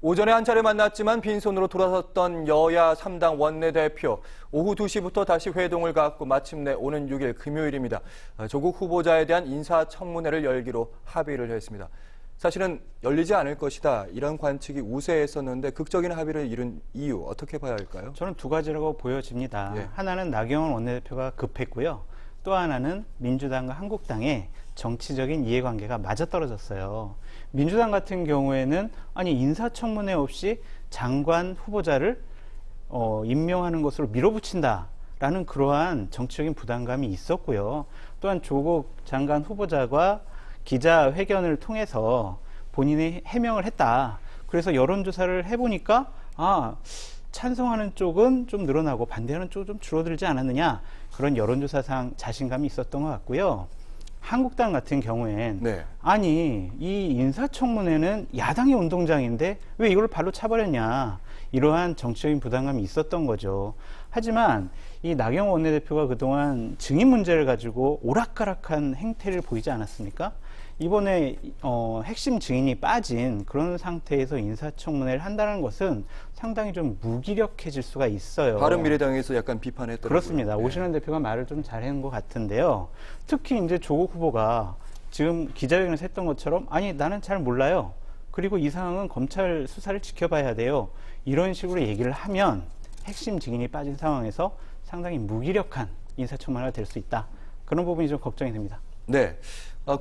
오전에 한 차례 만났지만 빈손으로 돌아섰던 여야 3당 원내대표. 오후 2시부터 다시 회동을 갖고 마침내 오는 6일 금요일입니다. 조국 후보자에 대한 인사청문회를 열기로 합의를 했습니다. 사실은 열리지 않을 것이다, 이런 관측이 우세했었는데 극적인 합의를 이룬 이유 어떻게 봐야 할까요? 저는 두 가지라고 보여집니다. 예. 하나는 나경원 원내대표가 급했고요. 또 하나는 민주당과 한국당의 정치적인 이해관계가 맞아떨어졌어요. 민주당 같은 경우에는 아니 인사청문회 없이 장관 후보자를 임명하는 것으로 밀어붙인다라는 그러한 정치적인 부담감이 있었고요. 또한 조국 장관 후보자가 기자회견을 통해서 본인이 해명을 했다. 그래서 여론조사를 해보니까 찬성하는 쪽은 좀 늘어나고 반대하는 쪽은 좀 줄어들지 않았느냐, 그런 여론조사상 자신감이 있었던 것 같고요. 한국당 같은 경우엔 아니 이 인사청문회는 야당의 운동장인데 왜 이걸 발로 차버렸냐, 이러한 정치적인 부담감이 있었던 거죠. 하지만 이 나경원 원내대표가 그동안 증인 문제를 가지고 오락가락한 행태를 보이지 않았습니까? 이번에 핵심 증인이 빠진 그런 상태에서 인사청문회를 한다는 것은 상당히 좀 무기력해질 수가 있어요. 바른미래당에서 약간 비판했더라고요. 그렇습니다. 오신환 대표가 말을 좀 잘한 것 같은데요. 특히 이제 조국 후보가 지금 기자회견에서 했던 것처럼 아니 나는 잘 몰라요. 그리고 이 상황은 검찰 수사를 지켜봐야 돼요. 이런 식으로 얘기를 하면 핵심 증인이 빠진 상황에서 상당히 무기력한 인사청문회가 될 수 있다. 그런 부분이 좀 걱정이 됩니다. 네.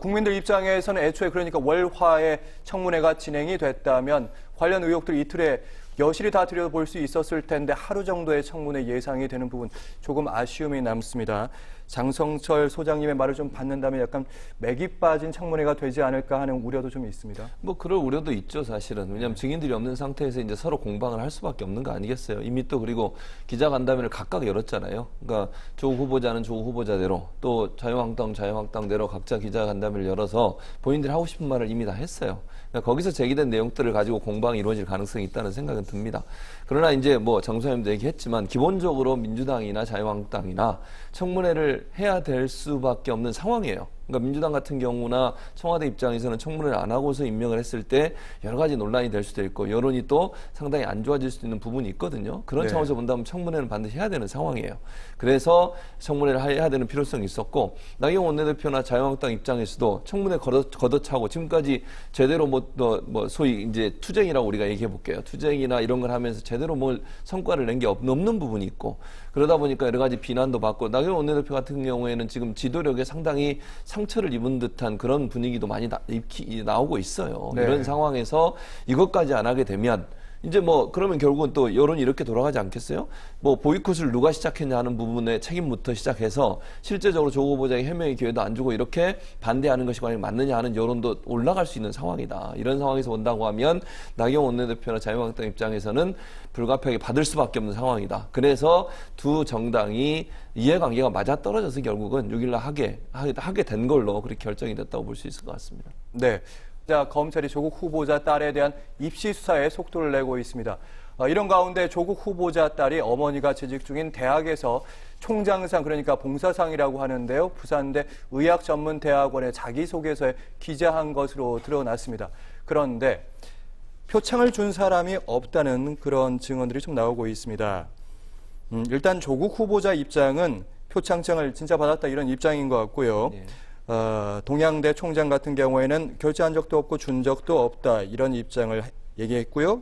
국민들 입장에서는 애초에 그러니까 월화에 청문회가 진행이 됐다면 관련 의혹들 이틀에 여실히 다 들여다볼 수 있었을 텐데 하루 정도의 청문회 예상이 되는 부분 조금 아쉬움이 남습니다. 장성철 소장님의 말을 좀 받는다면 약간 맥이 빠진 청문회가 되지 않을까 하는 우려도 좀 있습니다. 뭐 그럴 우려도 있죠, 사실은. 왜냐하면 증인들이 없는 상태에서 이제 서로 공방을 할 수밖에 없는 거 아니겠어요. 이미 또 그리고 기자간담회를 각각 열었잖아요. 그러니까 조국 후보자는 조국 후보자대로, 또 자유한국당대로 각자 기자간담회를 열어서 본인들이 하고 싶은 말을 이미 다 했어요. 그러니까 거기서 제기된 내용들을 가지고 공방이 이루어질 가능성이 있다는 생각은 듭니다. 그러나 이제 뭐 장 소장님도 얘기했지만 기본적으로 민주당이나 자유한국당이나 청문회를 해야 될 수밖에 없는 상황이에요. 그러니까 민주당 같은 경우나 청와대 입장에서는 청문회를 안 하고서 임명을 했을 때 여러 가지 논란이 될 수도 있고 여론이 또 상당히 안 좋아질 수도 있는 부분이 있거든요. 그런 차원에서 본다면 청문회는 반드시 해야 되는 상황이에요. 그래서 청문회를 해야 되는 필요성이 있었고, 나경원 원내대표나 자유한국당 입장에서도 청문회 걷어차고 지금까지 제대로 소위 이제 투쟁이라고 우리가 얘기해 볼게요. 투쟁이나 이런 걸 하면서 제대로 뭘 성과를 낸 게 없는 부분이 있고, 그러다 보니까 여러 가지 비난도 받고, 나경원 원내대표 같은 경우에는 지금 지도력에 상당히 상처를 입은 듯한 그런 분위기도 많이 나오고 있어요. 네. 이런 상황에서 이것까지 안 하게 되면 이제 뭐 그러면 결국은 또 여론이 이렇게 돌아가지 않겠어요? 뭐 보이콧을 누가 시작했냐 하는 부분의 책임부터 시작해서 실제적으로 조국 후보자에게 해명의 기회도 안 주고 이렇게 반대하는 것이 과연 맞느냐 하는 여론도 올라갈 수 있는 상황이다. 이런 상황에서 본다고 하면 나경원 원내대표나 자유한국당 입장에서는 불가피하게 받을 수밖에 없는 상황이다. 그래서 두 정당이 이해관계가 맞아떨어져서 결국은 6일날 하게 된 걸로 그렇게 결정이 됐다고 볼 수 있을 것 같습니다. 네. 검찰이 조국 후보자 딸에 대한 입시 수사에 속도를 내고 있습니다. 이런 가운데 조국 후보자 딸이 어머니가 재직 중인 대학에서 총장상, 그러니까 봉사상이라고 하는데요, 부산대 의학전문대학원의 자기소개서에 기재한 것으로 드러났습니다. 그런데 표창을 준 사람이 없다는 그런 증언들이 좀 나오고 있습니다. 일단 조국 후보자 입장은 표창장을 진짜 받았다, 이런 입장인 것 같고요. 네. 동양대 총장 같은 경우에는 결제한 적도 없고 준 적도 없다, 이런 입장을 얘기했고요.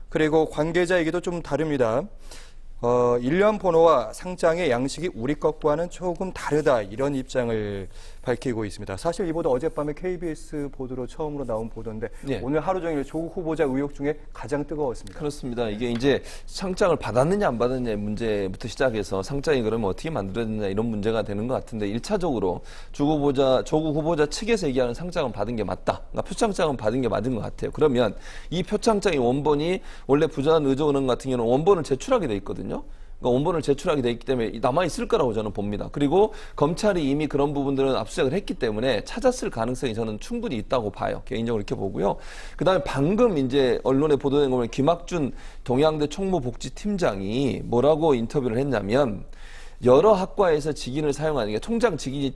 그리고 관계자 얘기도 좀 다릅니다. 일련 번호와 상장의 양식이 우리 것과는 조금 다르다, 이런 입장을 밝히고 있습니다. 사실 이 보도 어젯밤에 KBS 보도로 처음으로 나온 보도인데 오늘 하루 종일 조국 후보자 의혹 중에 가장 뜨거웠습니다. 그렇습니다. 이게 이제 상장을 받았느냐 안 받았느냐의 문제부터 시작해서 상장이 그러면 어떻게 만들어졌느냐 이런 문제가 되는 것 같은데, 1차적으로 조국 후보자 측에서 얘기하는 상장은 받은 게 맞다. 그러니까 표창장은 받은 게 맞은 것 같아요. 그러면 이 표창장의 원본이 원래 부산의료은행 같은 경우는 원본을 제출하게 돼 있거든요. 그러니까 원본을 제출하게 돼 있기 때문에 남아있을 거라고 저는 봅니다. 그리고 검찰이 이미 그런 부분들은 압수수색을 했기 때문에 찾았을 가능성이 저는 충분히 있다고 봐요. 개인적으로 이렇게 보고요. 그 다음에 방금 이제 언론에 보도된 거 보면 김학준 동양대 총무복지팀장이 뭐라고 인터뷰를 했냐면, 여러 학과에서 직인을 사용하는 게 총장 직인이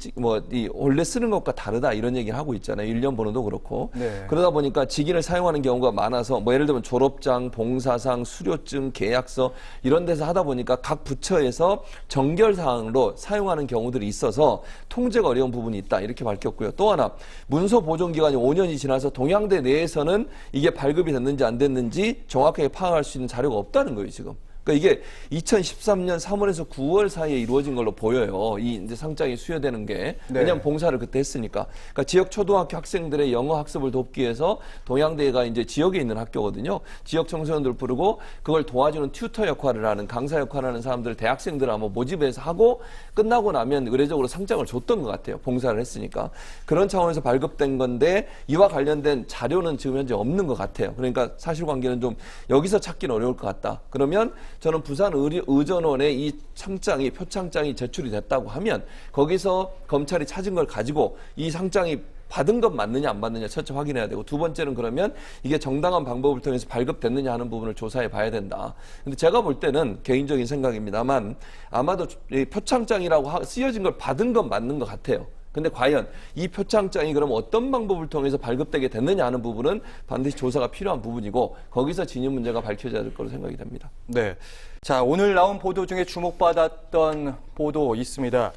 원래 쓰는 것과 다르다 이런 얘기를 하고 있잖아요. 1년 번호도 그렇고. 네. 그러다 보니까 직인을 사용하는 경우가 많아서 뭐 예를 들면 졸업장, 봉사상, 수료증, 계약서 이런 데서 하다 보니까 각 부처에서 정결사항으로 사용하는 경우들이 있어서 통제가 어려운 부분이 있다 이렇게 밝혔고요. 또 하나 문서 보존 기간이 5년이 지나서 동양대 내에서는 이게 발급이 됐는지 안 됐는지 정확하게 파악할 수 있는 자료가 없다는 거예요, 지금. 그러니까 이게 2013년 3월에서 9월 사이에 이루어진 걸로 보여요. 이 이제 상장이 수여되는 게. 네. 왜냐하면 봉사를 그때 했으니까. 그러니까 지역 초등학교 학생들의 영어 학습을 돕기 위해서 동양대가 이제 지역에 있는 학교거든요. 지역 청소년들 부르고 그걸 도와주는 튜터 역할을 하는 강사 역할을 하는 사람들 대학생들을 아마 모집해서 하고 끝나고 나면 의례적으로 상장을 줬던 것 같아요. 봉사를 했으니까. 그런 차원에서 발급된 건데 이와 관련된 자료는 지금 현재 없는 것 같아요. 그러니까 사실관계는 좀 여기서 찾기는 어려울 것 같다. 그러면 저는 부산 의전원에 이 상장이 표창장이 제출이 됐다고 하면 거기서 검찰이 찾은 걸 가지고 이 상장이 받은 것 맞느냐 안 맞느냐 첫째 확인해야 되고 두 번째는 그러면 이게 정당한 방법을 통해서 발급됐느냐 하는 부분을 조사해 봐야 된다. 근데 제가 볼 때는 개인적인 생각입니다만 아마도 이 표창장이라고 쓰여진 걸 받은 건 맞는 것 같아요. 근데 과연 이 표창장이 그럼 어떤 방법을 통해서 발급되게 됐느냐 하는 부분은 반드시 조사가 필요한 부분이고 거기서 진위 문제가 밝혀져야 될 거로 생각이 됩니다. 네. 자, 오늘 나온 보도 중에 주목받았던 보도 있습니다.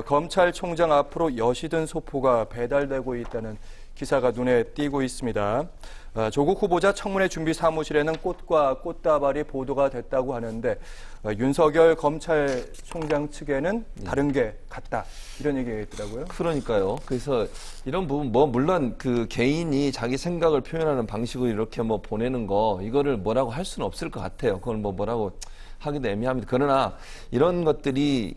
검찰총장 앞으로 여시든 소포가 배달되고 있다는 기사가 눈에 띄고 있습니다. 조국 후보자 청문회 준비 사무실에는 꽃과 꽃다발이 보도가 됐다고 하는데 윤석열 검찰총장 측에는 다른 게 같다 이런 얘기가 있더라고요. 그러니까요. 그래서 이런 부분 물론 그 개인이 자기 생각을 표현하는 방식으로 이렇게 보내는 거 이거를 뭐라고 할 수는 없을 것 같아요. 그걸 뭐라고 하기도 애매합니다. 그러나 이런 것들이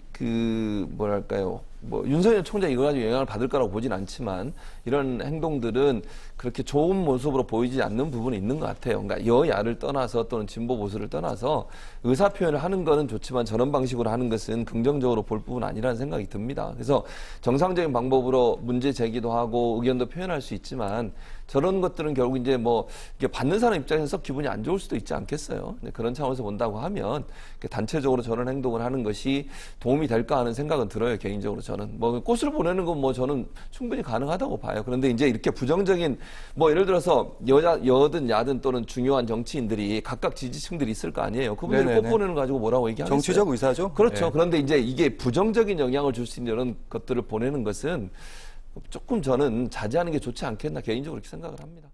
윤석열 총장이 이거 가지고 영향을 받을 거라고 보진 않지만 이런 행동들은 그렇게 좋은 모습으로 보이지 않는 부분이 있는 것 같아요. 그러니까 여야를 떠나서 또는 진보 보수를 떠나서 의사 표현을 하는 거는 좋지만 저런 방식으로 하는 것은 긍정적으로 볼 부분 아니라는 생각이 듭니다. 그래서 정상적인 방법으로 문제 제기도 하고 의견도 표현할 수 있지만 저런 것들은 결국 이제 이게 받는 사람 입장에서 기분이 안 좋을 수도 있지 않겠어요. 그런 차원에서 본다고 하면 단체적으로 저런 행동을 하는 것이 도움이 될까 하는 생각은 들어요. 개인적으로 저는 꽃을 보내는 건 저는 충분히 가능하다고 봐요. 그런데 이제 이렇게 부정적인 예를 들어서 여든 야든 또는 중요한 정치인들이 각각 지지층들이 있을 거 아니에요. 그분들이 꽃 보내는 거 가지고 뭐라고 얘기하겠어요? 정치적 의사죠. 그렇죠. 네. 그런데 이제 이게 부정적인 영향을 줄 수 있는 이런 것들을 보내는 것은 조금 저는 자제하는 게 좋지 않겠나 개인적으로 그렇게 생각을 합니다.